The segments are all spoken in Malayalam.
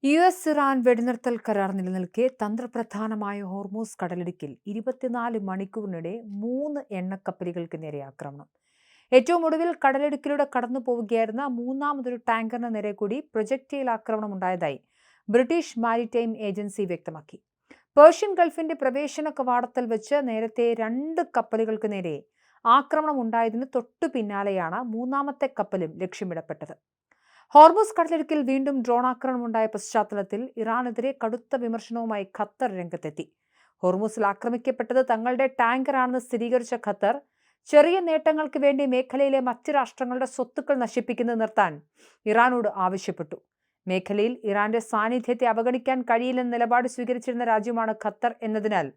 ഇറാൻ വെടിനിർത്തൽ കരാർ നിലനിൽക്കെ തന്ത്രപ്രധാനമായ ഹോർമൂസ് കടലിടുക്കിൽ 24 മണിക്കൂറിനിടെ 3 എണ്ണക്കപ്പലുകൾക്ക് നേരെ ആക്രമണം. ഏറ്റവും ഒടുവിൽ കടലിടുക്കിലൂടെ കടന്നു പോവുകയായിരുന്ന മൂന്നാമതൊരു ടാങ്കറിന് നേരെ കൂടി പ്രൊജക്ടൈൽ ആക്രമണം ഉണ്ടായതായി ബ്രിട്ടീഷ് മാരിടൈം ഏജൻസി വ്യക്തമാക്കി. പേർഷ്യൻ ഗൾഫിന്റെ പ്രവേശന കവാടത്തിൽ വെച്ച് നേരത്തെ 2 കപ്പലുകൾക്ക് നേരെ ആക്രമണം ഉണ്ടായതിന് തൊട്ടു പിന്നാലെയാണ് മൂന്നാമത്തെ കപ്പലും ലക്ഷ്യമിടപ്പെട്ടത്. ഹോർമൂസ് കടലിടുക്കിൽ വീണ്ടും ഡ്രോൺ ആക്രമണമുണ്ടായ പശ്ചാത്തലത്തിൽ ഇറാനെതിരെ കടുത്ത വിമർശനവുമായി ഖത്തർ രംഗത്തെത്തി. ഹോർമൂസിൽ ആക്രമിക്കപ്പെട്ടത് തങ്ങളുടെ ടാങ്കറാണെന്ന് സ്ഥിരീകരിച്ച ഖത്തർ ചെറിയ നേട്ടങ്ങൾക്ക് വേണ്ടി മേഖലയിലെ മറ്റ് രാഷ്ട്രങ്ങളുടെ സ്വത്തുക്കൾ നശിപ്പിക്കുന്നത് നിർത്താൻ ഇറാനോട് ആവശ്യപ്പെട്ടു. മേഖലയിൽ ഇറാന്റെ സാന്നിധ്യത്തെ അവഗണിക്കാൻ കഴിയില്ലെന്ന നിലപാട് സ്വീകരിച്ചിരുന്ന രാജ്യമാണ് ഖത്തർ എന്നതിനാൽ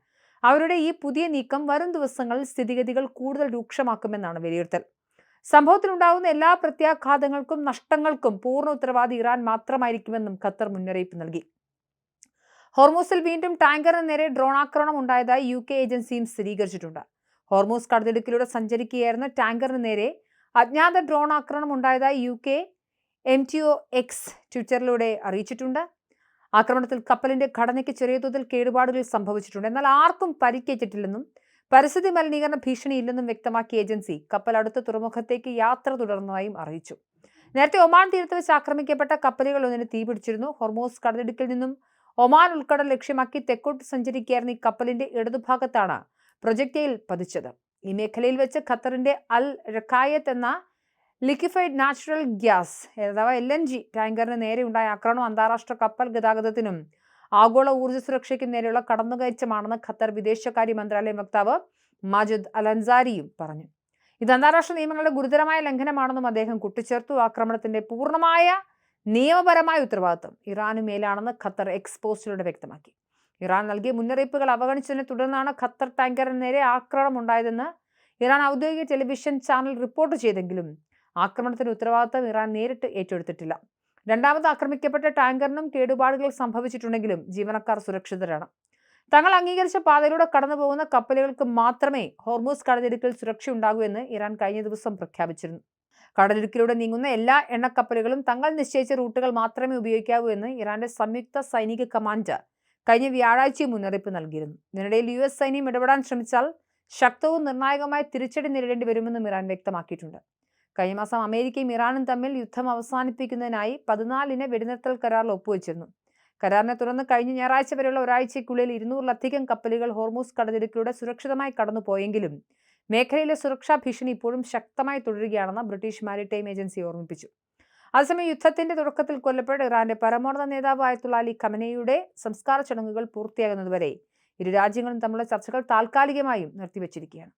അവരുടെ ഈ പുതിയ നീക്കം വരും ദിവസങ്ങളിൽ സ്ഥിതിഗതികൾ കൂടുതൽ രൂക്ഷമാക്കുമെന്നാണ് വിലയിരുത്തൽ. സംഭവത്തിലുണ്ടാകുന്ന എല്ലാ പ്രത്യാഘാതങ്ങൾക്കും നഷ്ടങ്ങൾക്കും പൂർണ്ണ ഉത്തരവാദി ഇറാൻ മാത്രമായിരിക്കുമെന്നും ഖത്തർ മുന്നറിയിപ്പ് നൽകി. ഹോർമൂസിൽ വീണ്ടും ടാങ്കറിന് നേരെ ഡ്രോൺ ആക്രമണം ഉണ്ടായതായി UK ഏജൻസിയും സ്ഥിരീകരിച്ചിട്ടുണ്ട്. ഹോർമൂസ് കടലിടുക്കിലൂടെ സഞ്ചരിക്കുകയായിരുന്ന ടാങ്കറിന് നേരെ അജ്ഞാത ഡ്രോൺ ആക്രമണം ഉണ്ടായതായി UK MTOX ട്വിറ്ററിലൂടെ അറിയിച്ചിട്ടുണ്ട്. ആക്രമണത്തിൽ കപ്പലിന്റെ ഘടനയ്ക്ക് ചെറിയ തോതിൽ കേടുപാടുകൾ സംഭവിച്ചിട്ടുണ്ട്. എന്നാൽ ആർക്കും പരിക്കേറ്റിട്ടില്ലെന്നും പരിസ്ഥിതി മലിനീകരണ ഭീഷണിയില്ലെന്നും വ്യക്തമാക്കിയ ഏജൻസി കപ്പൽ അടുത്ത തുറമുഖത്തേക്ക് യാത്ര തുടർന്നതായും അറിയിച്ചു. നേരത്തെ ഒമാൻ തീരത്ത് വെച്ച് ആക്രമിക്കപ്പെട്ട കപ്പലുകൾ ഒന്നിന് തീപിടിച്ചിരുന്നു. ഹോർമൂസ് കടലിടുക്കിൽ നിന്നും ഒമാൻ ഉൾക്കടൽ ലക്ഷ്യമാക്കി തെക്കോട്ട് സഞ്ചരിക്കുകയായിരുന്ന ഈ കപ്പലിന്റെ ഇടതുഭാഗത്താണ് പ്രൊജക്ടൈൽ പതിച്ചത്. ഈ മേഖലയിൽ വെച്ച് ഖത്തറിന്റെ അൽ റക്കായത്ത് എന്ന ലിക്വിഫൈഡ് നാച്ചുറൽ ഗ്യാസ് അഥവാ LNG ടാങ്കറിന് നേരെ ഉണ്ടായ ആക്രമണം അന്താരാഷ്ട്ര കപ്പൽ ഗതാഗതത്തിനും ആഗോള ഊർജ്ജ സുരക്ഷയ്ക്കും നേരെയുള്ള കടന്നുകയറ്റമാണെന്ന് ഖത്തർ വിദേശകാര്യ മന്ത്രാലയം വക്താവ് മാജിദ് അൽ അൻസാരിയും പറഞ്ഞു. ഇത് അന്താരാഷ്ട്ര നിയമങ്ങളുടെ ഗുരുതരമായ ലംഘനമാണെന്നും അദ്ദേഹം കൂട്ടിച്ചേർത്തു. ആക്രമണത്തിന്റെ പൂർണ്ണമായ നിയമപരമായ ഉത്തരവാദിത്വം ഇറാനു മേലാണെന്ന് ഖത്തർ പോസ്റ്റിലൂടെ വ്യക്തമാക്കി. ഇറാൻ നൽകിയ മുന്നറിയിപ്പുകൾ അവഗണിച്ചതിനെ തുടർന്നാണ് ഖത്തർ ടാങ്കറിന് നേരെ ആക്രമണം ഉണ്ടായതെന്ന് ഇറാൻ ഔദ്യോഗിക ടെലിവിഷൻ ചാനൽ റിപ്പോർട്ട് ചെയ്തെങ്കിലും ആക്രമണത്തിന്റെ ഉത്തരവാദിത്വം ഇറാൻ നേരിട്ട് ഏറ്റെടുത്തിട്ടില്ല. രണ്ടാമത് ആക്രമിക്കപ്പെട്ട ടാങ്കറിനും കേടുപാടുകൾ സംഭവിച്ചിട്ടുണ്ടെങ്കിലും ജീവനക്കാർ സുരക്ഷിതരാണ്. തങ്ങൾ അംഗീകരിച്ച പാതയിലൂടെ കടന്നുപോകുന്ന കപ്പലുകൾക്ക് മാത്രമേ ഹോർമൂസ് കടലിടുക്കിൽ സുരക്ഷയുണ്ടാകൂ എന്ന് ഇറാൻ കഴിഞ്ഞ ദിവസം പ്രഖ്യാപിച്ചിരുന്നു. കടലിടുക്കിലൂടെ നീങ്ങുന്ന എല്ലാ എണ്ണക്കപ്പലുകളും തങ്ങൾ നിശ്ചയിച്ച റൂട്ടുകൾ മാത്രമേ ഉപയോഗിക്കാവൂ എന്ന് ഇറാന്റെ സംയുക്ത സൈനിക കമാൻഡർ കഴിഞ്ഞ വ്യാഴാഴ്ച മുന്നറിയിപ്പ് നൽകിയിരുന്നു. ഇതിനിടയിൽ US സൈന്യം ഇടപെടാൻ ശ്രമിച്ചാൽ ശക്തവും നിർണായകമായ തിരിച്ചടി നേരിടേണ്ടി വരുമെന്നും ഇറാൻ വ്യക്തമാക്കിയിട്ടുണ്ട്. കഴിഞ്ഞ മാസം അമേരിക്കയും ഇറാനും തമ്മിൽ യുദ്ധം അവസാനിപ്പിക്കുന്നതിനായി 14 വെടിനിർത്തൽ കരാറിൽ ഒപ്പുവെച്ചിരുന്നു. കരാറിനെ തുടർന്ന് കഴിഞ്ഞ ഞായറാഴ്ച വരെയുള്ള ഒരാഴ്ചയ്ക്കുള്ളിൽ 200-ലധികം കപ്പലുകൾ ഹോർമൂസ് കടലിടുക്കിലൂടെ സുരക്ഷിതമായി കടന്നുപോയെങ്കിലും മേഖലയിലെ സുരക്ഷാ ഭീഷണി ഇപ്പോഴും ശക്തമായി തുടരുകയാണെന്ന് ബ്രിട്ടീഷ് മാരിടൈം ഏജൻസി ഓർമ്മിപ്പിച്ചു. അതേസമയം യുദ്ധത്തിന്റെ തുടക്കത്തിൽ കൊല്ലപ്പെട്ട ഇറാന്റെ പരമോന്നത നേതാവ് അയത്തുള്ള അലി ഖമനേയുടെ സംസ്കാര ചടങ്ങുകൾ പൂർത്തിയാകുന്നതുവരെ ഇരു രാജ്യങ്ങളും തമ്മിലുള്ള ചർച്ചകൾ താൽക്കാലികമായും നിർത്തിവച്ചിരിക്കുകയാണ്.